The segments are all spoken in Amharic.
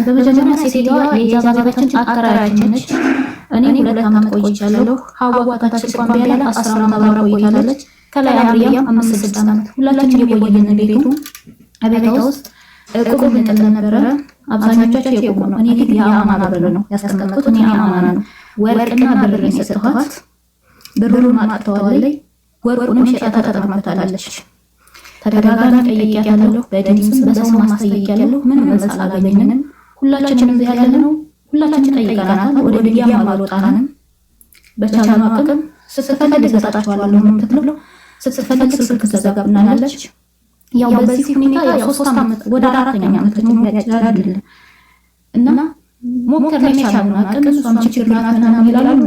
በመጀመሪያ ሴትዮዋ የኢጃዛ ቤታችን አከራያችን ነች። እኔ 2 ዓመት ቆይቻለሁ። ሀዋ ታች ቋም ቢያለ 10 ዓመት አብራ ቆይታለች። ከላይ አብሪያም 5-6 ዓመት ሁላችንም የቆየን ቤቱ አቤታ ውስጥ እቁብ እንጥል ነበረ። አብዛኞቻቸው የቁብ ነው። እኔ ግን የአማና ብር ነው ያስቀመጥኩት። እኔ አማና ነው ወርቅና ብር ነው የሰጠኋት። ብሩን ማጥተዋለች፣ ወርቁንም ሸጣ ተጠቅማታለች። ተደጋጋሚ ጠይቄያታለሁ፣ በድምጽ በሰው ማስጠይቄያለሁ። ምንም መልስ አላገኘንም። ሁላችንም እዚህ ያለነው ሁላችንም ጠይቀናታል። ወደ ሚዲያም አልወጣንም። በቻልነው አቅም ስትፈልግ እሰጣቸዋለሁ ነው የምትለው። ስትፈልግ ስልክ ትዘጋብናለች። ያው በዚህ ሁኔታ ያው 3 ዓመት ወደ 4ኛ ዓመት ነው ያቻላል እና ሞከርን የቻልነው አቅም እሷም ችግር ናትና ይላሉ።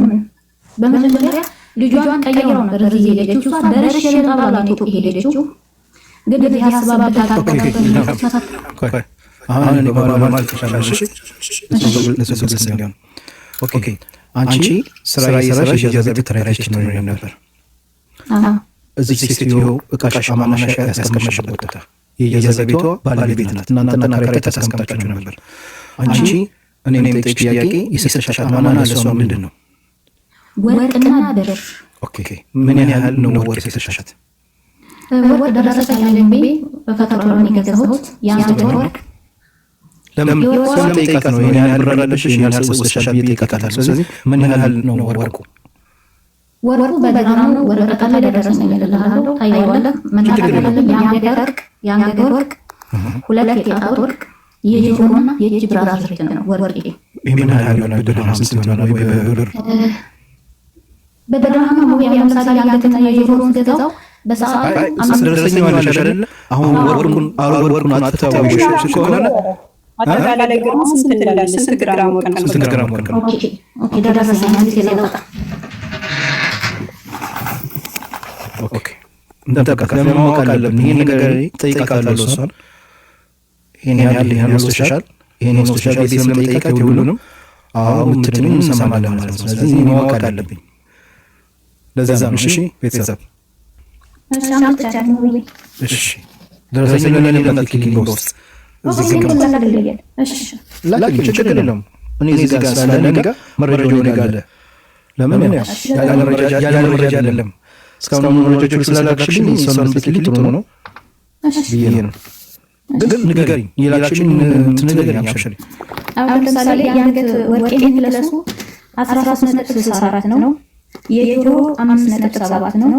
በመጀመሪያ ልጇን ቀይረው ነበር እዚህ የሄደችው። እሷ ደረሽ የጣባላ ነው የሄደችው። ግን እዚህ ሀሳብ አባታቸው አሁን እኔ ባለማለት ተሻለሽ ኦኬ አንቺ ስራ እየሰራሽ የኢጃዛ ቤት ተራራሽ ነው ነበር። እዚህ ሴትዮ እቃሽ አማናሽ ያስቀመጥሽበት ቦታ የኢጃዛ ቤቷ ባለቤት ናት። እናንተና ተከራይታ ተስቀምጣችሁ ነበር። አንቺ እኔ ጠይቅሽ ጥያቄ የሰጠሻት አማና ለሷ ምንድን ነው? ወርቅና ብር። ኦኬ ምን ያህል ነው ወርቅ የሰጠሻት? ወርቅ ደረሰኝ አለኝ በፈተራው ነው የገዛሁት። ያን ወርቅ ለምን ጠይቃት ነው? ይሄን ያህል ብር አለሽ ይሄን ያህል ወስደሻል ብዬ ጠይቃታለሁ። ስለዚህ ምን ያህል ነው ወርቁ? ወርቁ በግራም ነው ወረቀት ላይ ደረሰኝ ይልልሃለሁ። ታየዋለህ። መናገር የአንገት ወርቅ 2 የጣት ወርቅ የጆሮና የእጅ ብራዝሌት ነው ወርቅ። ይሄ ምን ያህል ነው? በድርሃም ስንት ነው? ወይ በብር በድርሃም ነው? ያው ለምሳሌ የአንገትና የጆሮን ገዛው በሰዓት 5 ደረሰኝ ማለት አይደለ? አሁን ወርቁን አጥተው ይሽሽ ከሆነ አጠቃላይ ግርማ ስንት እንላለን? ስንት ግራም ወርቅ ነው? ስንት ግራም ወርቅ ነው? ኦኬ ደረሰኝ አንዴ ስለወጣ ኦኬ እንደተቀቀለ ለማወቅ አለብን። ይሄን ነገር ጠይቃታለሁ እሷን። ይሄን ያህል ወስደሻል፣ ይሄን ወስደሻል ቤት ስለምጠይቃት ሁሉንም አሁን ምትድንም እንሰማለን ማለት ነው። ስለዚህ ማወቅ አለብኝ። ለዛ ነው እሺ ቤተሰብ እሺ ደረሰኝ ለኔ ለምትልኪልኝ በውስጥ እዚህ ግን ላኪ ችግር የለውም። እኔ እዚህ ጋር ስላለ ነገ መረጃው እኔ ጋር አለ። ለምን ያለ መረጃ አይደለም እስካሁን መረጃዎች ስላላክሽልኝ እሷን ብትልኪልኝ ጥሩ ነው ብዬ ነው። ግን ንገሪኝ የላክሽልኝ ንገሪኝ አብሽሪ። አሁን ለምሳሌ የአንገት ወርቄን ለሱ 13.64 ነው። የጆሮ 5.7 ነው።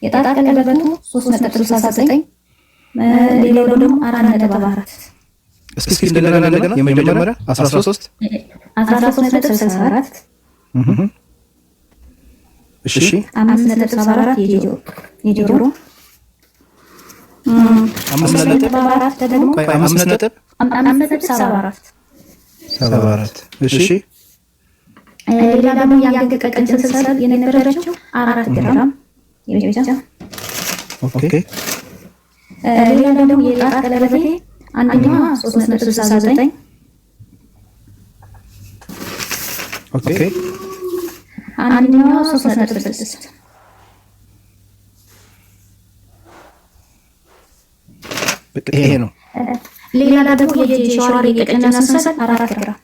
የጣት ቀለበቱ 3.69 ሌላው ደግሞ 4.4 እስኪ እንደገና የመጀመሪያ 13.64 እሺ 5.74 የጆሮ 5.4 ደግሞ 5.74 እሺ ሌላ ደግሞ የአንገት ቀጭን ሰንሰለት የነበረችው 4 ግራም የብቻ ኦኬ ሌላ ደግሞ የጣት ቀለበቴ አንደኛዋ 3.69 ኦኬ አንደኛዋ 3.6 ይሄ ነው። ሌላ ደግሞ የሸዋሪ የቀጭን ሰንሰለት 4 ግራም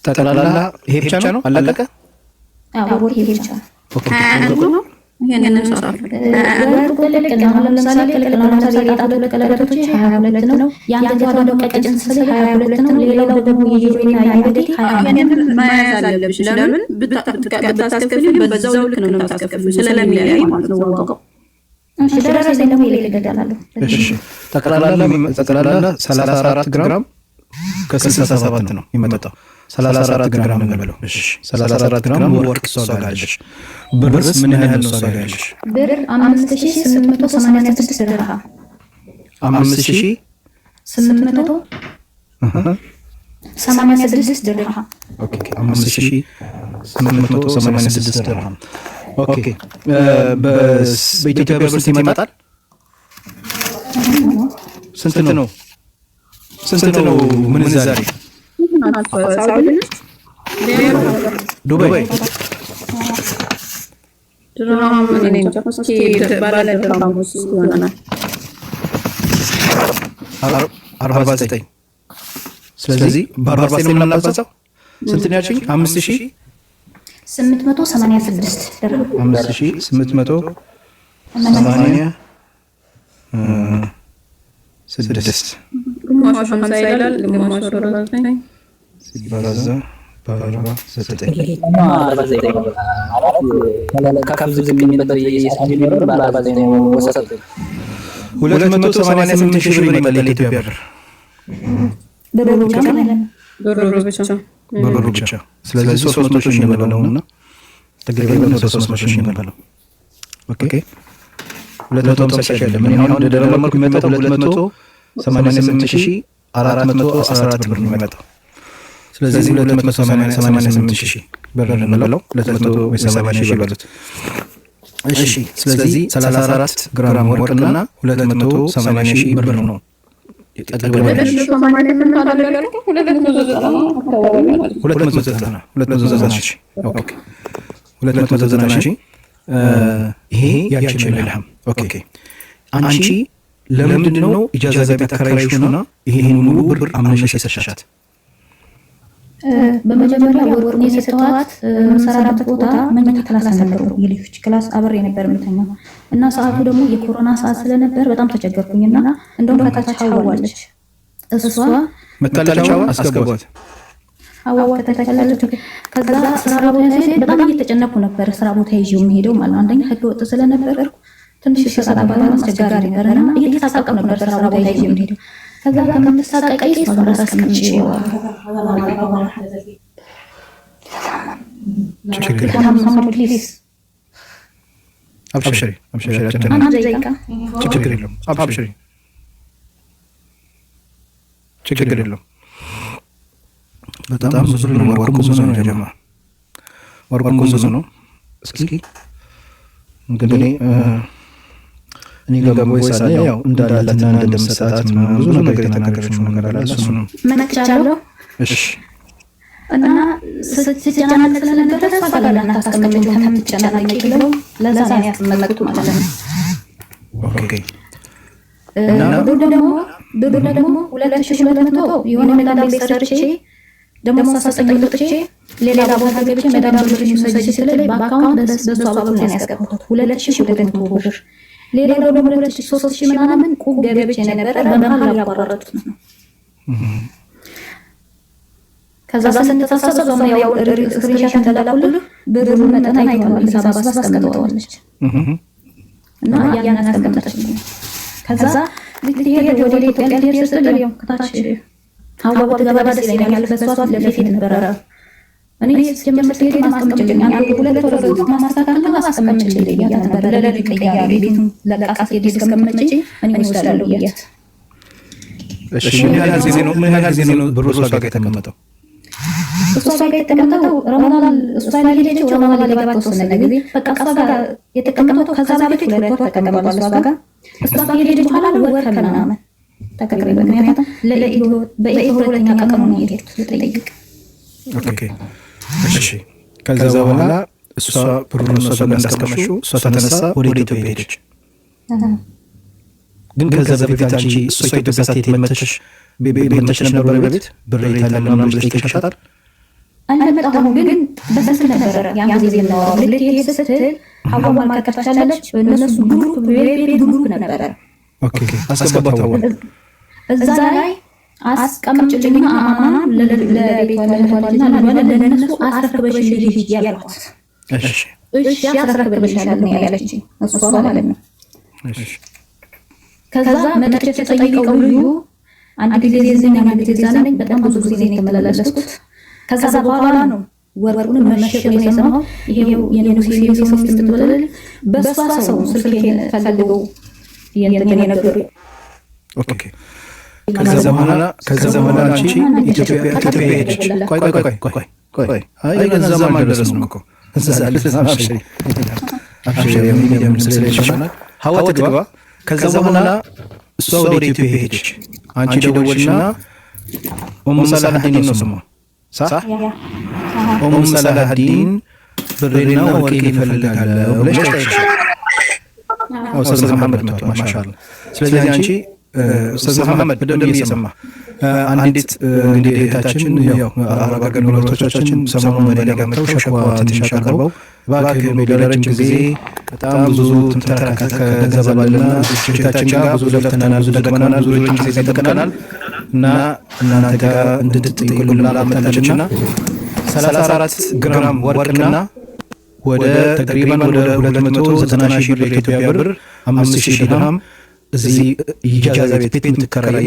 ጠቅላላ ይሄ ብቻ ነው አላለቀ? አዎ ይሄ ብቻ ነው። ኦኬ ይሄንን እንሰራለን። ወርቁ ልክ ነው። ለምሳሌ ለምሳሌ የጣት ቀለበቶች 22 ነው። የአንገቷ ደግሞ ቀጭን ሰንሰለት 22 ነው። ሌላው ደግሞ የጆሮና የአንገቴ 20 መያዝ አለብሽ። ለምን ብታስከፍልኝ በዛው ልክ ነው የምታስከፍልኝ ስለሚለያይ ማለት ነው ዋጋው። እሺ ደረሰኝ ደግሞ ይልክልሻለሁ። እሺ ጠቅላላ 34 ግራም ከ67 ነው የሚመጣው። 34 ግራም እንበለው። እሺ 34 ግራም ወርቅ እሷ ጋር አለሽ። ብርስ ምን ያህል ነው እሷ ጋር ያለሽ? ብር 5886 ድርሃም 5886 ድርሃም ኦኬ 5886 ድርሃም ኦኬ በኢትዮጵያ ብር ስንት ይመጣል? ስንት ነው ምንዛሬ? ዱባይ ድራማ ምን እንጃ እስኪ ባለ ድራማ ይሆናል 49 ስለዚህ በ49 ነው የምናባዛው። ስንት ነው ያልሽኝ? 5886 ድርሃም 5886 ግማሹ 50 ይላል፣ ግማሹ 49 ሲባዛ በ49 288 ሺህ ብር ይመጣል የኢትዮጵያ ብር ብሩ ብቻ። ስለዚህ 300 ሺህ እንበለውና ተገቢውን 300 ሺህ እንበለው። ኦኬ 250 ሺህ አይደለም። እኔ አሁን እንደደረመርኩ የሚመጣው 288,414 ብር ነው የሚመጣው። ስለዚህ 288 ሺህ ብር እንበለው 280 ሺህ በሉት። እሺ ስለዚህ 34 ግራም ወርቅና 280 ሺህ ብር ነው የጠገበው። 290 ሺህ ይሄ ያቺ ነው ይልሃም። ኦኬ አንቺ ለምንድን ነው ኢጃዛ ቤት አከራይሽውና ይሄን ሙሉ ብር አምነሽ የሰሻሻት? በመጀመሪያ ወርቁን የሰጠኋት መሰራራት ቦታ መኝታ ክላስ ነበረው፣ የልጆች ክላስ አብሬ ነበር የምተኛው እና ሰዓቱ ደግሞ የኮሮና ሰዓት ስለነበር በጣም ተቸገርኩኝና እንደውም ከታች ሀዋለች እሷ መታለቻው አስገቧት። ሀዋ ከተቻለች ከዛ ስራ ቦታ ሲሄድ በጣም እየተጨነኩ ነበር። ስራ ቦታ ይዤው የምሄደው ማለት አንደኛ ህገ ወጥ ስለነበርኩ ትንሽ ሰዓት ባላም አስቸጋሪ ነበርና እየተሳቀቅኩ ነበር ስራ ቦታ ይዤው የምሄደው። ከዛ ከምትሳቀቀይ እሷ ራስ አስቀምጬ አብሽሪ ችግር የለውም። በጣም ብዙ ነው። ወርቁ ብዙ ነው ጀማ፣ ወርቁ ብዙ ነው። እስኪ እንግዲህ እኔ ጋር ወይስ አለ ያው እንዳላትና እንደምሰጣት ብዙ ነገር የተናገረችው ነገር አለ። እሱ ነው መነቻለሁ። እሺ እና ስትጨናነቅ ስለነበረ እሷ ጋር እናታስቀምጪው ከምትጨናነቂ ብለው ለዛ ነው ያስቀመጥኩት ማለት ነው። ኦኬ እና ብሩ ደግሞ 2200 የሆነ መዳም ቤት ሰርቼ ደግሞ ሳሰጠኝ ልጥቼ ሌላ ቦታ ገብቼ መዳም ብር ይሰጅ ስለለ በአካውንት በሷ በኩል ነው ያስገባሁት 2200 ብር። ሌላው ደግሞ 3000 ምናምን ቁብ ገብቼ ነበር በመሃል ያቋረጥኩት ነው። ከዛ ስንተሳሰብ ነው ያው ስክሪንሻት ተላላኩልኝ። ብሩ መጠን አይቷል ሂሳብ አስቀምጠዋለች እና ያን አስቀምጠችልኝ። ከዛ ልትሄድ ወደ ኢትዮጵያ ልትሄድ ስትል ያው ከታች ሀዋ ትገባ ደስ ይለኛል በሷ ለፊት ነበረ። እኔ ጀምር ትሄድ ማስቀምጭልኝ አንዱ ሁለት ወረቀት ማስተካከል አስቀምጭልኝ ያ ነበር ለለልቅ ያያሉ ቤቱን ለቃስ ሄድ እስከምመጪ እኔ ወስዳለሁ ያያት። እሺ ምን ያህል ጊዜ ነው ብሩ እሷ ጋር የተቀመጠው? እሷ ጋር የተቀመጠው ረመዳን እሷ ላይ ሄደች። ረመዳን ላይ ተወሰነ ጊዜ በቃ እሷ ጋር የተቀመጠው ከዛ በፊት 2 ወር ተቀምጧል እሷ ጋር። እሷ ጋር ሄደች በኋላ ወር ከምናምን ተቀምጧል። ምክንያቱም በኢትዮ ሁለተኛ ቀኑ ነው የሄድኩት ልጠይቅ። ኦኬ እሺ ከዛ በኋላ እሷ ብሩን እሷ ጋር እንዳስቀመጥሽው እሷ ተነሳ ወደ ኢትዮጵያ ሄደች። ግን ከዛ በፊት አንቺ እሷ ኢትዮጵያ ሳትሄድ መተሽ ቤተሽ ነበር በቤት ብር ይታላል ምናምን ብለሽ ተሻሻታል? አልመጣሁም ግን በስልክ ነበረ ያን ጊዜ የምናወራው። ልትሄድ ስትል ሀዋ ማልቀር ትችላለች። እነሱ ግሩፕ ነበረ። ኦኬ አስገባት ሀዋ እዛ ላይ አስቀምጭልኝ አማና ለቤቷ ለልጇና ለነሱ አስረክበሽ ልጅ ያልኳት። እሺ እሺ አስረክበሻለሁ ነው ያለችኝ እሷ ማለት ነው። እሺ ከዛ መጥቼ ተጠይቀው ልዩ አንድ ጊዜ እዚህ አንድ ጊዜ እዛ ነኝ። በጣም ብዙ ጊዜ ነው የተመላለስኩት። ከዛ በኋላ ነው ወርቁን መሸጥ የሰማው። ይሄው የንጉስ ሰው ሚስት ትበለል በሷ ሰው ስልኬን ፈልገው የነበሩ። ኦኬ ከዛ በኋላ አንቺ ኢትዮጵያ ሄደች። ቆይ አይ ገንዘብ ማድረስ ነው እኮ እዛ አብሽሪ የሚደም ስለሌለሽ ሀዋ ትግባ። ከዛ በኋላ እሷ ወደ ኢትዮጵያ ሄደች። አንቺ ደወልሽና ኡሙ ሰላሐዲን ነው ስሟ ሳ ኡሙ ሰላሐዲን ብሬና ወርቄን ይፈልጋለሁ ብለሽ ጠይቀሽ ኡስታዝ መሐመድ ነው ማሻአላ። ስለዚህ አንቺ ኡስታዝ መሐመድ በደንብ እየሰማ አንዲት እንግዲህ እህታችን ያው አረብ ሀገር ኖሮቶቻችን ሰሞኑን በሌላ ጋር መጥተው ሸክዋ ትንሽ አቅርበው እባክህ ለረጅም ጊዜ በጣም ብዙ ተንተራካት ከገንዘብ አለና እህታችን ጋር ብዙ ለፍተናል፣ ብዙ ደክመናል፣ ብዙ ረጅም ጊዜ ጠብቀናል እና እናንተ ጋር እንድትጠይቁልን አላመጣለችና 34 ግራም ወርቅና ወደ ተቅሪባን ወደ 290,000 ብር የኢትዮጵያ ብር 5,000 ድርሃም እዚህ ኢጃዛ ቤት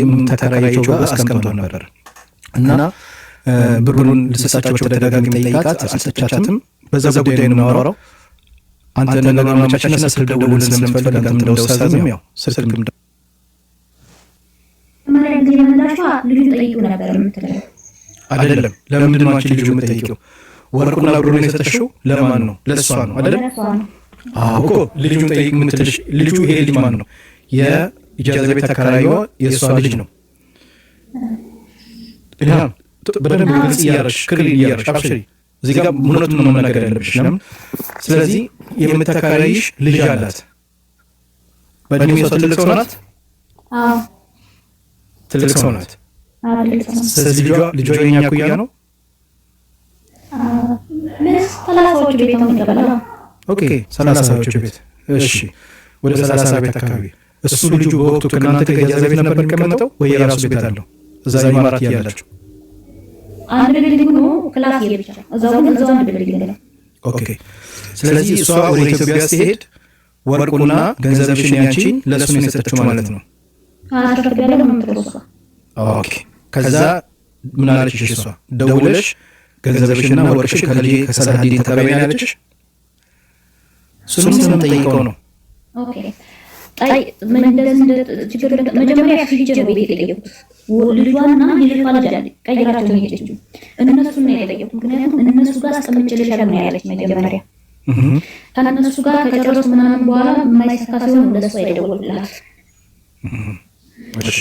የምትከራያቸው ጋር አስቀምጠው ነበር እና ብሩን ልሰጣቸው ተደጋጋሚ ጠይቃት አልሰጣቻትም። በዛ ጉዳይ ነው የምናወራው። አንተ ነገር ማመቻቸትና ስልክ ደውልን ስለምትፈልግ አንተ እንደ ኡስታዝም ያው ስልክም ማለት ግን መላሻ ልጁ ጠይቁ ነበር የምትለው አይደለም። ለምንድን ነው አንቺ ልጁ የምትጠይቂው? ወርቁና ብሩን የሰጠሽው ለማን ነው? ለእሷ ነው አይደለም? አዎ እኮ ልጁን ጠይቅ የምትልሽ ልጁ ይሄ ልጅ ማን ነው? የኢጃዛ ቤት ተከራይዋ የእሷ ልጅ ነው። ኢልሃም በደንብ ግልጽ እያረሽ ክልል እያረሽ አብሽሪ። እዚህ ጋር እውነቱን ነው መናገር ያለብሽ። ለምን? ስለዚህ የምትከራይሽ ልጅ አላት። በእድሜ እሷ ትልቅ ሰው ናት። አዎ ትልቅ ሰው ናት። ስለዚህ ልጇ የኛ ኩያ ነው። ምንስ 30ዎቹ ቤት ነው የሚገባው። ኦኬ 30ዎቹ ቤት እሺ፣ ወደ 30 ቤት አካባቢ እሱ ልጁ በወቅቱ ከእናንተ ጋር ኢጃዛ ቤት ነበር የሚቀመጠው ወይ የራሱ ቤት አለው? እዛ ኢማራት ያላችሁ አንድ ቢልዲንግ ነው ክላስ ይብቻ እዛው አንድ ቢልዲንግ ነው። ኦኬ ስለዚህ እሷ ወደ ኢትዮጵያ ስትሄድ ወርቁና ገንዘብሽን ያንቺን ለእሱ ነው የሰጠችው ማለት ነው። አሽከርካሪ ነው የምትወስደው። ኦኬ ከዛ ምን አለችሽ እሷ? ደውለሽ ገንዘብሽና ወርቅሽን ከልጄ ከሰላዲን ተቀበያለችሽ? እሱንም ስለምጠይቀው ነው። ኦኬ ጣይ ምን እንደዚህ ችግር መጀመሪያ ፊጂ ነው ቤት የጠየቁት ልጇና ልጅቷ ልጅ ቀይራቸው ነው የጠየቁት። እነሱ ነው የጠየቁት። ምክንያቱም እነሱ ጋር አስቀምጬልሻለሁ ነው ያለች መጀመሪያ። ከእነሱ ጋር ከጨረሱ ምናምን በኋላ የማይሳካ ሲሆን ለእሷ የደወሉላት። እሺ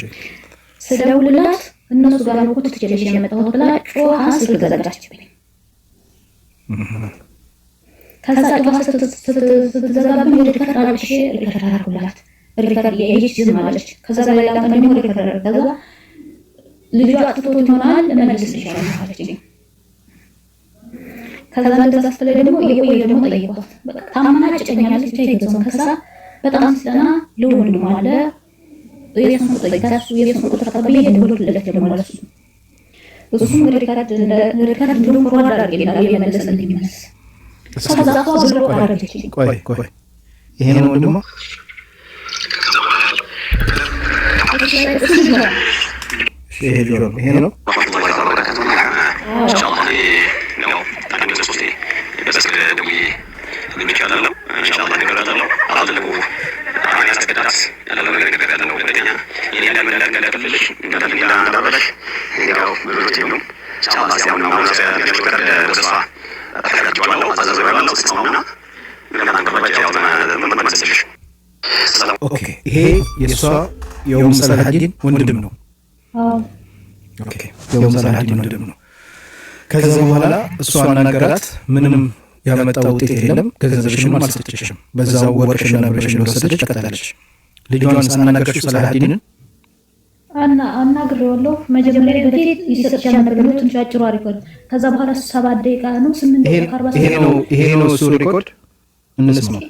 ስደውልላት እነሱ ጋር ነው ትችልሽ የመጣሁት ብላ ጮሃ ስልክ ዘጋችብኝ። ከዛ ጮሃ ስትዘጋብኝ ሪከርድ አድርጌ ሪከርድ አደረኩላት። ሪከርድ የይች ዝም አለች። ከዛ ሌላ ቀን ደግሞ ሪከርድ አደረኩ። ከዛ ልጇ አጥቶት ይሆናል እመልስልሻለሁ አለችኝ። ከዛ እንደዛ ስትለኝ ደግሞ የቆየ ደግሞ ጠየኳት። በቃ ታመናጭቀኛለች አይገዛም። ከዛ በጣም ስለና ለወንድሟ አለ የሱን ቁጥር ተቀብዬ ደወልኩለት ደግሞ ለሱ። እሱም ሪከርድ ብሎ ፎርዋርድ አድርጌልኛል የመለሰልኝ መልስ። ከዛ ብሎ አረጀችኝ። ቆይ ይሄ ነው ወንድሟ? ይሄ ነው ኦኬ ይሄ የእሷ የኡም ሰላዲን ወንድም ነው። ኦኬ የኡም ሰላዲን ወንድም ነው። ከዛ በኋላ እሷ አናገራት። ምንም ያመጣው ውጤት የለም፣ ገንዘብሽንም አልሰጠችሽም። በዛው ወርቅሽና ብርሽን ወሰደች፣ ቀጠለች። ልጇን ሳናገርሽው ሰላዲንን አናግሬዋለሁ። መጀመሪያ በፊት ይሰጥሻል ነበር ብሎ ትንሽ አጭሩ ሪኮርድ። ከዛ በኋላ 7 ደቂቃ ነው 8 ደቂቃ 40 ይሄ ነው እሱ ሪኮርድ እንስማው።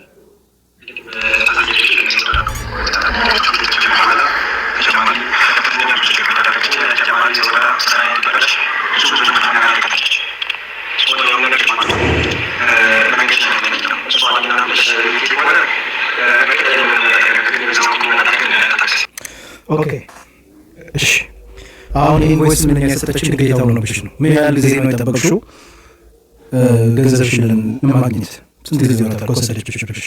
ኦኬ እሺ አሁን ኢንቮይስ ምን ያሰጠችን ግዴታው ነው ብሽ ነው? ምን ያህል ጊዜ ነው የጠበቅሽው ገንዘብሽን ለማግኘት? ስንት ጊዜ ነው ተቆሰደችሽ ብሽ?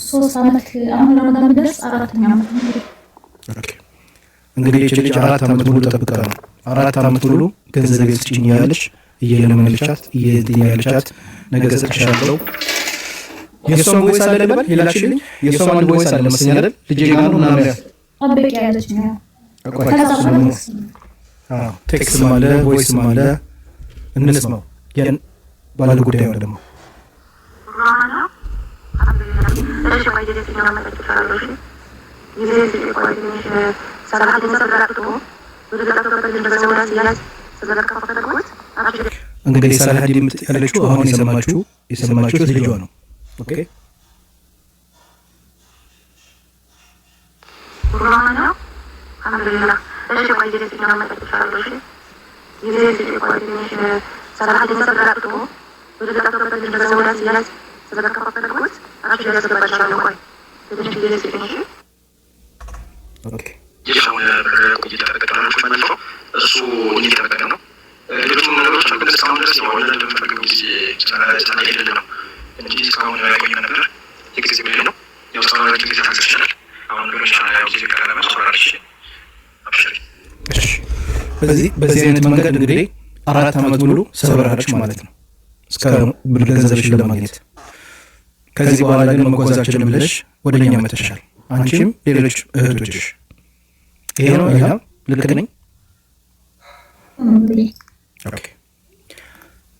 3 አመት አሁን ረመዳን ድረስ 4ኛ አመት ነው። ኦኬ እንግዲህ እቺ ልጅ 4 አመት ሙሉ ተጠብቃ ነው 4 አመት ሙሉ ገንዘብ ስጪኝ ያለሽ እየለመነቻት እየጠየቀቻት ነገ ሰጥሻለሁ። የሷን ቮይስ አለ ለበል ይላችልኝ። የሷን ቮይስ አለ መስኛ አይደል? ልጄ ጋር ነው እና አበቂ ያለች ነው። ቴክስት ማለ ቮይስ ማለ እንስማው። ያን ባለ ጉዳይ ነው ደግሞ እሺ እንግዲህ ሰላሀዲን ያለችው አሁን የሰማችሁት ልጇ ነው። ኦኬ አልሐምዱሊላህ እሺ ቆይ ጊዜ ሲና መጣቻለሁ እሺ ጊዜ ቆይ ትንሽ ሰላሀዲን ተሰራጥቶ ወደ ተቀበለ እንደዛ ወደ ሲያዝ ተዘከፈተልኩት አራሽ ያስገባቻለሁ ቆይ ትንሽ ጊዜ ሲና ኦኬ የሻውን ቆይታ ተቀጣጣሽ ማለት ነው እሱ እየተጠበቀ ነው ሌሎች ነገሮች አሉ እስካሁን ድረስ ያው ወደ ተፈልገው ጊዜ ሰላሳ ይሄድ ነው እንጂ እስካሁን ያቆየ ነበር የጊዜ ብለ ነው ያው እስካሁን ጊዜ ታስችላል አሁን ደግሞ ሻው ጊዜ ከራማ ሶራልሽ አብሽሪ እሺ በዚህ አይነት መንገድ እንግዲህ 4 ዓመት ሙሉ ሰበራለች ማለት ነው እስከ ብር ገንዘብሽ ለማግኘት ከዚህ በኋላ ግን መጓዛችን ብለሽ ወደኛ መተሻል አንቺም ሌሎች እህቶችሽ ይሄ ነው ልክ ነኝ ኦኬ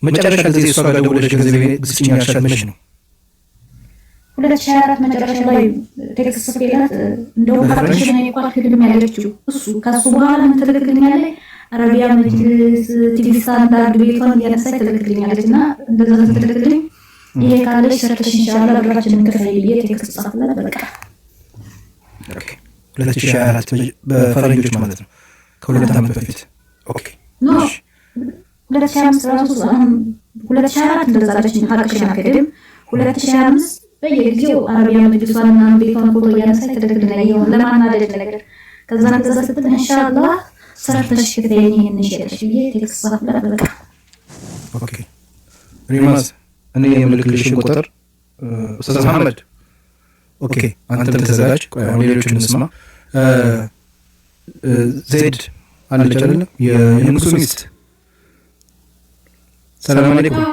መጨረሻ ጊዜ እሷ ጋር ደውለሽ ገንዘብ ግስጭኛ ያሻልመሽ ነው 2024 መጨረሻ ላይ ቴክስት ጽፌላት እንደው ካርሽና የቋት ህልም ያለችው እሱ ከሱ በኋላ ምን ትልክልኛለች አረቢያ መጅልስ ቲቪ ስታንዳርድ ቤቷን ያነሳይ ትልክልኛለችና እንደዛ ትልክልኝ ይሄ ካለሽ ሰርተሽ ኢንሻአላህ ብራችንን ከፈይ ብዬ ቴክስት ጻፍላት በቃ ኦኬ 2024 በፈረንጆች ማለት ነው ከሁለት ዓመት በፊት ኦኬ ኖ 2025 ራሱ 2024 እንደዛለች ሀቅሽን አከደም 2025 በየጊዜው አረቢያ መጅልሷና ቤቷን ፎቶ ያነሳይ ትልክልኛለች ይሁን ለማናደድ ነገር ከዛ ስትል ኢንሻአላህ ሰርተሽ ከተየኝ እንሽልሽ ብዬ ቴክስት ጻፍላት በቃ ኦኬ ሪማስ እኔ የምልክልሽን ቁጥር ኡስታዝ መሐመድ ኦኬ አንተም ተዘጋጅ ሌሎችን እንስማ ዘይድ አለች አይደል የንጉሱ ሚስት ሰላም አለይኩም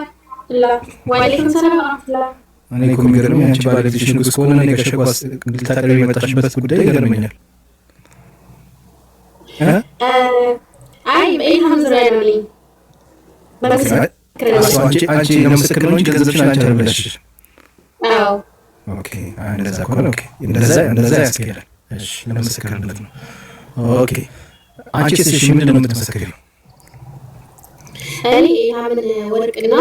ወአለይኩም ሰላም ወራህመቱላህ እኔ እኮ የሚገርመኝ አንቺ ባለቤትሽ ንጉስ ከሆነ እኔ ከሸጓስ ልታቀርቢ የመጣሽበት ጉዳይ ይገርመኛል አይ በኢልሃም ዙሪያ ነው ልኝ አንቺ ለምስክር ነው እንጂ ገንዘብሽን አንቺ አልበላሽ አዎ ኦኬ እንደዛ ከሆነ ኦኬ እንደዛ ያስኬዳል እሺ ለምስክርነት ነው ኦኬ አንቺስ እሺ ምንድን ነው የምትመሰክሪው እኔ ኢልሃምን ወርቅና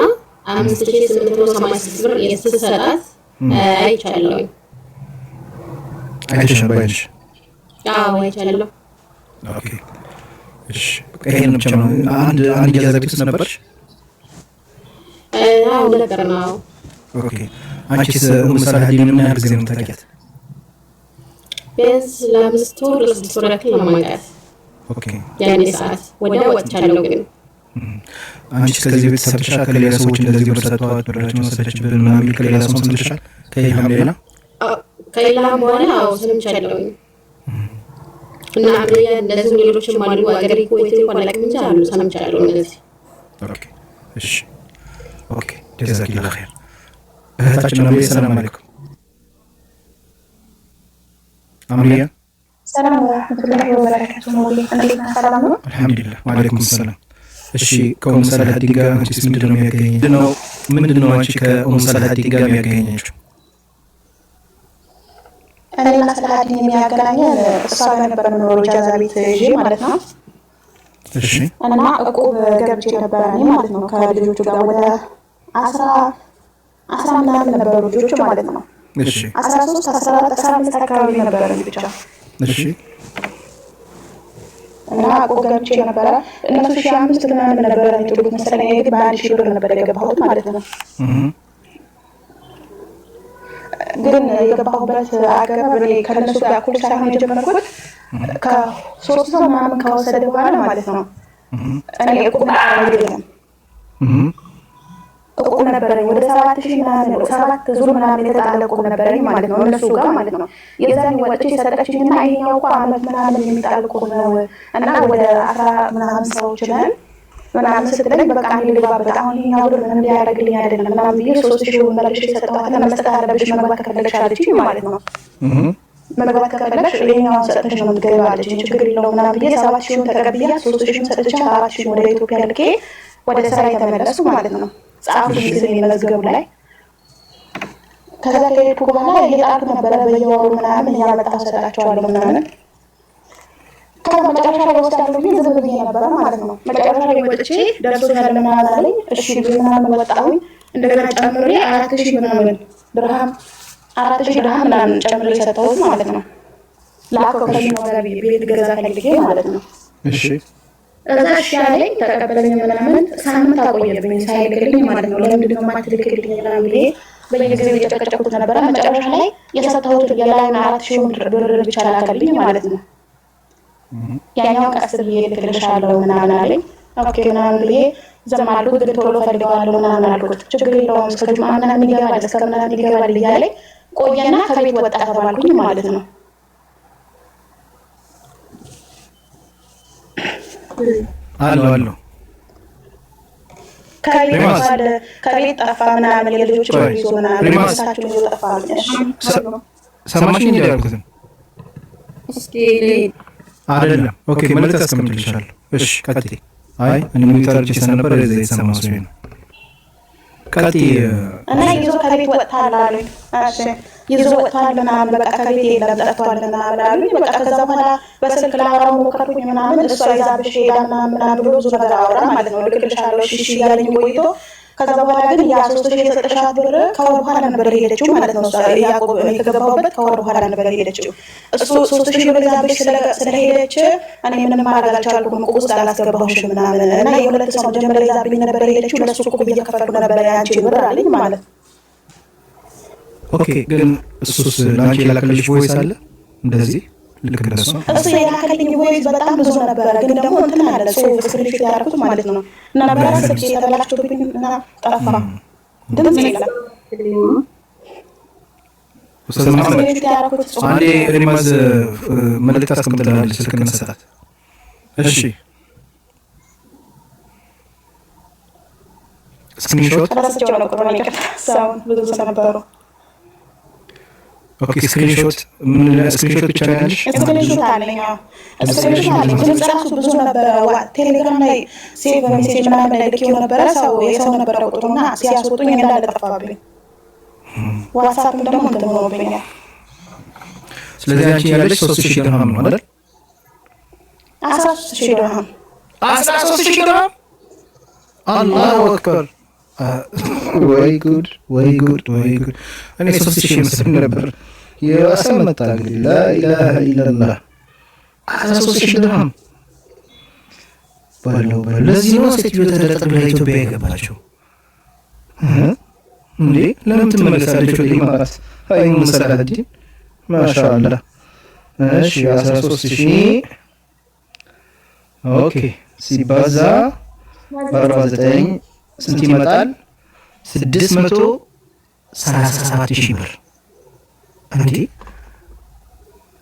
5886 ብር የስትሰጣት አይቻለሁ ባይሽ አዎ አይቻለሁ ኦኬ እሺ ይሄን ብቻ ነው አንድ ኢጃዛ ቤት ውስጥ ነበርሽ አዎ ነበር ነው ኦኬ አንቺስ ሰላሀዲን ምን ያህል ጊዜ ነው የምታውቂያት ቢያንስ ለ5 ወር ለ6 ወር ያክል ነው የማውቃት ኦኬ ያኔ ሰዓት ወዲያው ወጥቻለሁ ግን አንቺ ከዚህ ቤት ሰምተሻል ከሌላ ሰዎች እንደዚህ ብር ሰጥተዋት ብራቸውን ወሰደችብን ምናምን ከሌላ ሰው ሰምተሻል ከኢልሃም ሌላ ከኢልሃም በኋላ አዎ ሰምቻለሁ እና አብያ እንደዚህ ሌሎችም አሉ አገሬ ኮይት እንኳን ላይክ እንጂ አሉ ሰምቻለሁ እንደዚህ ኦኬ እሺ ኦኬ ጀዛኪላህ ኸይር እህታችን አምሪያ ሰላም አለይኩም አምሪያ ሰላም ወራህመቱላሂ ወበረካቱሁ እንዴት ነህ ሰላም ነው አልহামዱሊላህ ወአለይኩም ሰላም እሺ ከኡም ሰላሀዲን ጋር አንቺስ ምንድነው የሚያገናኘው ምንድነው አንቺ ከኡም ሰላሀዲን ጋር የሚያገናኘው እኔና ሰላሀዲን የሚያገናኘን እሷ ጋር ነበር የምኖረው ኢጃዛ ቤት ይዤ ማለት ነው እሺ እና እቁብ ገብቼ ነበር እኔ ማለት ነው ከልጆቹ ጋር ወደ 10 ምናምን ነበሩ ልጆቹ ማለት ነው እሺ 13 14 15 አካባቢ ነበር ብቻ እሺ እና እቁብ ገብቼ ነበረ እነሱ 1500 ምናምን ነበር የሚጥሉት መሰለኝ ግን በ1000 ብር ነበር የገባሁት ማለት ነው ግን የገባሁበት አገባብ እኔ ከነሱ ጋር እኩል ሳይሆን የጀመርኩት ከ3 ሰው ምናምን ከወሰደ በኋላ ማለት ነው እኔ እቁብ አይደለም እቁብ ነበረኝ ወደ 7000 ምናምን 7 ዙር ምናምን የተጣለ እቁብ ነበረኝ ማለት ነው እነሱ ጋር ማለት ነው የዛኔ ወጥቼ ሰጠችኝና ይሄኛው እኮ አመት ምናምን የሚጣል እቁብ ነው እና ወደ 10 ምናምን ሰዎች ነን ምናምን ስትለኝ በቃ እኔ ልግባበት አሁን ይሄኛው ብር ምንም ሊያደርግልኝ አይደለም ምናምን ብዬ 3000 ብር መልሼ ሰጠኋት መስጠት አለብሽ መግባት ከፈለግሽ አለችኝ ማለት ነው መግባት ከፈለግሽ ይሄኛውን ሰጠሽ ነው የምትገቢው አለችኝ ችግር የለውም ምናምን ብዬ 7000 ተቀብያ 3000 ሰጥቼ 4000 ወደ ኢትዮጵያ ልኬ ወደ ስራ የተመለስኩ ማለት ነው ጻፉ ስሜ መዝገቡ ላይ ከዛ ከሄድኩ በኋላ እየጣልኩ ነበረ በየወሩ ምናምን እያመጣሁ ሰጣቸዋለሁ ምናምን። ከዛ መጨረሻ ላይ ወስዳለሁ ብዬ ዝም ብዬ ነበረ ማለት ነው። መጨረሻ ላይ ወጥቼ ደርሶሻል ምናምን አለኝ። እሺ ምናምን ወጣሁኝ። እንደገና ጨምሬ 4000 ምናምን ድርሃም 4000 ድርሃም ምናምን ጨምሬ ሰጠሁት ማለት ነው። ላከው ከዚህኛው ጋር ቤት ገዛ ፈልጌ ማለት ነው። እሺ እዛ እሺ አለኝ፣ ተቀበለኝ ምናምን። ሳምንት አቆየብኝ ሳይልክልኝ ማለት ነው። ለምንድን ነው የማትልክልኝ ምናምን ብዬ በየጊዜው እየጨቀጨኩት ነበረ። መጨረሻ ላይ የሰጠሁት የላይን 4000 ብር ብቻ ላከልኝ ማለት ነው። ያኛው ቀስ ብዬ እልክልሻለሁ ምናምን አለኝ። ኦኬ ምናምን ብዬ ዝም አልኩት። ግን ቶሎ ፈልገዋለሁ ምናምን አልኩት። ችግር የለውም እስከ ጁምዓ ምናምን ይገባል እስከ ምናምን ይገባል እያለኝ ቆየና ከቤት ወጣ ተባልኩኝ ማለት ነው። አሎ ከቤት ጠፋ ምናምን የልጆች ይዞ ምናምን ሳቸውን ይዞ ጠፋ። ሰማሽኝ እንዲ ያልኩትን አይደለም። ኦኬ መልዕክት አስቀምጥልሻለሁ። እሺ ቀጥይ። አይ እኔ ሚታርጭ ስለነበር እዚህ የተሰማ ሰው ነው። ቀጥይ እና ይዞ ከቤት ወጥቷል አሉኝ። እሺ ይዞ ወጥቷል ምናምን በቃ ከቤት የለም ጠፍቷል ምናምን አሉኝ። በቃ ከዛ በኋላ በስልክ ላወራው ሞከርኩኝ ምናምን። እሷ ይዛብሽ ሄዳ ምናምን ብሎ ብዙ ነገር አወራ ማለት ነው። ልክልሻለሁ እሺ እያለኝ ቆይቶ ከዛ በኋላ ግን ያ 3000 የሰጠሻት ብር ከወር በኋላ ነበር ሄደችው ማለት ነው። እሷ ያዕቆብ እኔ ከገባሁበት ከወር በኋላ ነበር ሄደችው። እሱ 3000 ብር ይዛብሽ ስለሄደች እኔ ምንም ማድረግ አልቻልኩም፣ ቁብ ውስጥ አላስገባሁሽም ምናምን እና የሁለት ሰው መጀመሪያ ይዛብኝ ነበር ሄደችው። ለሱ ቁብ እየከፈልኩ ነበር ያንቺ ብር አለኝ ማለት። ኦኬ ግን እሱስ ላንቺ የላከልሽ ቮይስ አለ እንደዚህ ልክ እንደሱ እሱ የላከልኝ ቮይስ በጣም ብዙ ነበር። ግን ደግሞ እንትን አለ ሰው ስክሪንሾት ያደረኩት ማለት ነው። እና በራስ ስልክ የተበላሽቶብኝ እና ጠፋ ድምጽ የለም። አንዴ ሪማዝ መልዕክት አስቀምጥልሃል ስልክ እንሰጣት። እሺ ስክሪንሾት ራሳቸው ነው ቁጥሩን ይከታሳው ብዙ ስለነበሩ። ኦኬ ስክሪንሾት ምን ስክሪንሾት ብቻ ነው ያለሽ? ስክሪንሾት አለኝ። ስክሪንሾት አለኝ። ድምጽ ራሱ ብዙ ነበረ። ቴሌግራም ላይ ሴቭ ሜሴጅ ምናምን ላይ ልኬው ነበረ። የሰው ነበረ ቁጥሩና ሲያስወጡኝ እንዳለ ጠፋብኝ። ዋትስአፕም ደግሞ እንትን ሆኖብኛል። ስለዚህ አንቺ ያለሽ 3000 ድርሃም ነው አይደል? 13000 ድርሃም 13000 ድርሃም። አላሁ አክበር። ወይ ጉድ ወይ ጉድ ወይ ጉድ! እኔ 3000 መስሎኝ ነበር። የሰመጣ እንግዲህ ላኢላሃ ኢላላህ 13000 ድርሃም ባለው ለዚህ ነው ሴትዮ ተደረጠ ለኢትዮጵያ የገባቸው እንዴ? ለምን ትመለሳለች ወደ ኢማራት? አይ ሙሰላዲን ማሻአላህ። እሺ 13000 ኦኬ ሲባዛ በ49 ስንት ይመጣል? 637,000 ብር እንዴ?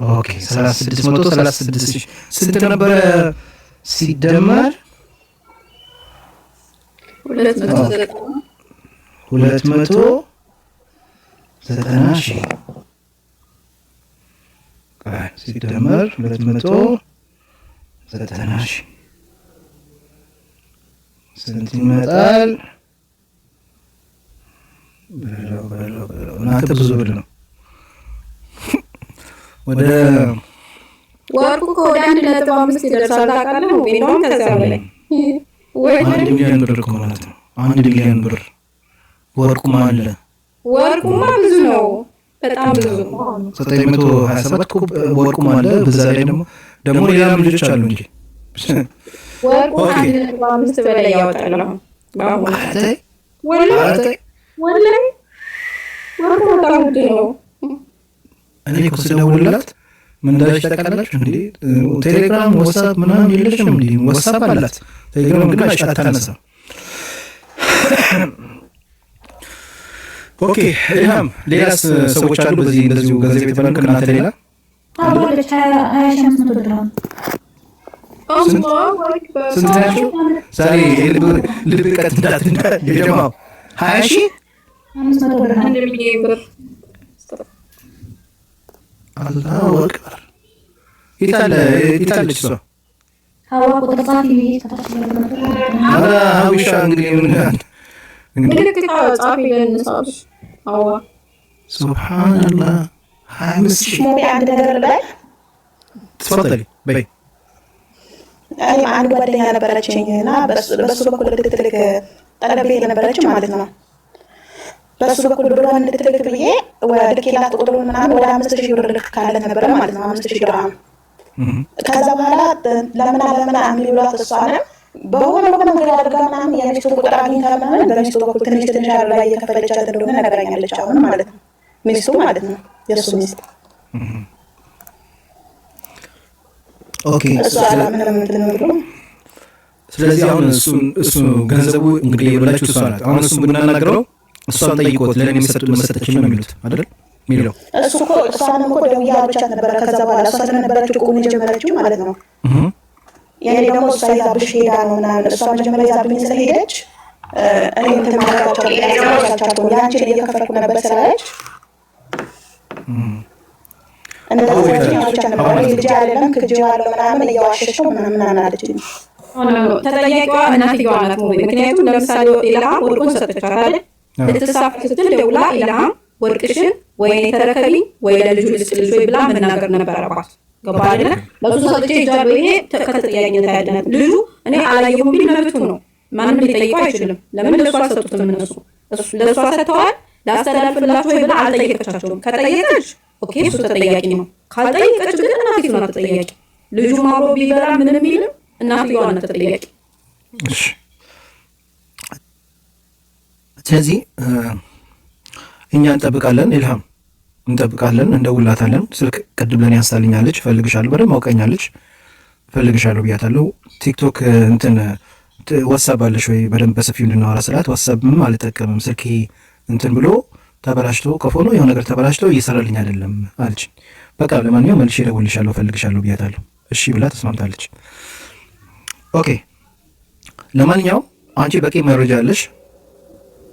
ኦኬ 636,000 ስንት ነበረ ሲደመር? 290,000 ሲደመር 290,000 ስንት ይመጣል? በለው እናንተ ብዙ ብር ነው። ወደ ወርቁ ከወደ 1.5 ይደርሳል ታውቃለህ? ወይንም ከዛ በላይ ወይ 1 ሚሊዮን ብር እኮ ማለት ነው። 1 ሚሊዮን ብር ወርቁማ አለ። ወርቁማ ብዙ ነው፣ በጣም ብዙ ነው። 927 ኩብ ወርቁማ አለ። በዛ ላይ ደግሞ ሌላም ልጆች አሉ እንጂ ወርቁ 1.5 በላይ ያወጣል ነው። ወላሂ ወርቁ በጣም ውድ ነው። እኔ እኮ ስደውልላት ምን እንዳለች ታውቃላችሁ እንዴ? ቴሌግራም ዋትስአፕ ምናምን የለሽም እንዴ? ዋትስአፕ አላት፣ ቴሌግራም ግን አታነሳም። ኦኬ ኢልሃም፣ ሌላስ ሰዎች አሉ በዚህ እንደዚሁ ገንዘብ የተበላን ከእናንተ ሌላ? አባለች 2500 ድርሃም ስንት ናቸው? ዛሬ ልብ ቀጥ እንዳትንዳ የጀማው 20,500 ድርሃም አላሁ አክበር። የታለች እሷ? ሀዋ ቁጥር ጻፊ ኧረ ሀዊሻ እንግዲህ ምን ምልክት ጻፊ ለነሳሽ ሀዋ ሱብሃንአላህ 25,000 ሙቢ አንድ ነገር ላይ ተፈጠሪ በይ እኔ አንድ ጓደኛ ነበረችኝ እና በሱ በኩል ልትልክ ጠለቤ የነበረች ማለት ነው። በሱ በኩል ብሯን እንድትልክ ብዬ ወደ ኬላት ቁጥሩን ምናምን ወደ 5,000 ብር ልክ ካለ ነበረ ማለት ነው 5,000 ድርሃም። ከዛ በኋላ ለምን ብሏት እሷንም በሆነ መንገድ አድርጋ ምናምን የሚስቱ ቁጥር አግኝታ ምናምን በሚስቱ በኩል ትንሽ አድርጋ እየከፈለቻት እንደሆነ ነገረኛለች። አሁን ማለት ነው ሚስቱ ማለት ነው የእሱ ሚስት ኦኬ። ስለዚህ አሁን እሱ ገንዘቡ እንግዲህ የበላችሁ እሷ ናት። አሁን እሱን ብናናግረው እሷን ጠይቆት ለእኔ መሰጠችኝ ነው የሚሉት አይደል የሚለው እሱ እኮ እሷንም እኮ ደውዬ አብቻት ነበረ። ከዛ በኋላ እሷ ስለነበረች ቁም የጀመረችው ማለት ነው። የኔ ደግሞ እሷ ይዛብሽ ሄዳ ነው ምናምን እሷ መጀመሪያ ይዛብኝ ስለሄደች እኔ እንትን ማድረጋቸው ያሳቻቸው ያንቺን እየከፈልኩ ነበር ስላለች እንደዚህ አብቻት ነበረ። ልጅ አይደለም ክጄዋለሁ ምናምን እያዋሸሽው ምናምን አናለችኝ። ተጠያቂዋ እናትየዋ ናት። ምክንያቱም ለምሳሌ ኢልሃም ወርቁን ሰጠቻት አይደል? ልትሳፈር ስትል ደውላ ኢልሃም ወርቅሽን ወይ ተረከቢኝ ወይ ለልጁ ልስጥልሽ ወይ ብላ መናገር ነበረባት። ገባ አይደል? ለሱ ሰጥቼ ይጃል ወይ ከተጠያቂነት ያለነ ልጁ እኔ አላየሁም ቢል መብቱ ነው። ማንም ሊጠይቀው አይችልም። ለምን ለሱ አልሰጡትም? እነሱ ለሱ ሰጥተዋል ላስተላልፍላችሁ ወይ ብላ አልጠየቀቻቸውም። ከጠየቀች ኦኬ እሱ ተጠያቂ ነው። ካልጠየቀች ግን እናትየዋ ናት ተጠያቂ። ልጁ ማሮ ቢበላ ምንም ይልም እናትየዋ ናት ተጠያቂ። እሺ ስለዚህ እኛ እንጠብቃለን፣ ኢልሃም እንጠብቃለን፣ እንደውላታለን። ስልክ ቅድም ለኔ ያስታልኛለች፣ ፈልግሻለሁ፣ በደንብ አውቀኛለች፣ ፈልግሻለሁ ብያታለሁ። ቲክቶክ እንትን ዋትስአፕ አለሽ ወይ በደንብ በሰፊው እንድናወራ ስላት ዋትስአፕም አልጠቀምም ስልኬ እንትን ብሎ ተበላሽቶ ከፎኖ የሆነ ነገር ተበላሽቶ እየሰራልኝ አይደለም አለች። በቃ ለማንኛውም መልሼ እደውልልሻለሁ፣ ፈልግሻለሁ ብያታለሁ። እሺ ብላ ተስማምታለች። ኦኬ ለማንኛውም አንቺ በቂ መረጃ አለሽ፣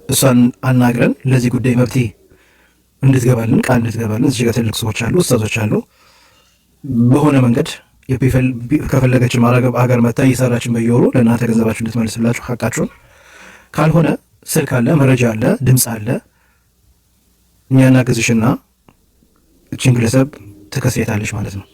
እሷን አናግረን ለዚህ ጉዳይ መብቴ እንድትገባልን ቃል እንድትገባልን። እዚህ ጋር ትልቅ ሰዎች አሉ፣ ኡስታዞች አሉ። በሆነ መንገድ ከፈለገች ሀገር መታ እየሰራችን በየወሩ ለእናንተ ገንዘባችሁ እንድትመልስላችሁ ሀቃችሁን። ካልሆነ ስልክ አለ፣ መረጃ አለ፣ ድምፅ አለ። እኛ እናግዝሽና እችን ግለሰብ ትከስሬታለች ማለት ነው።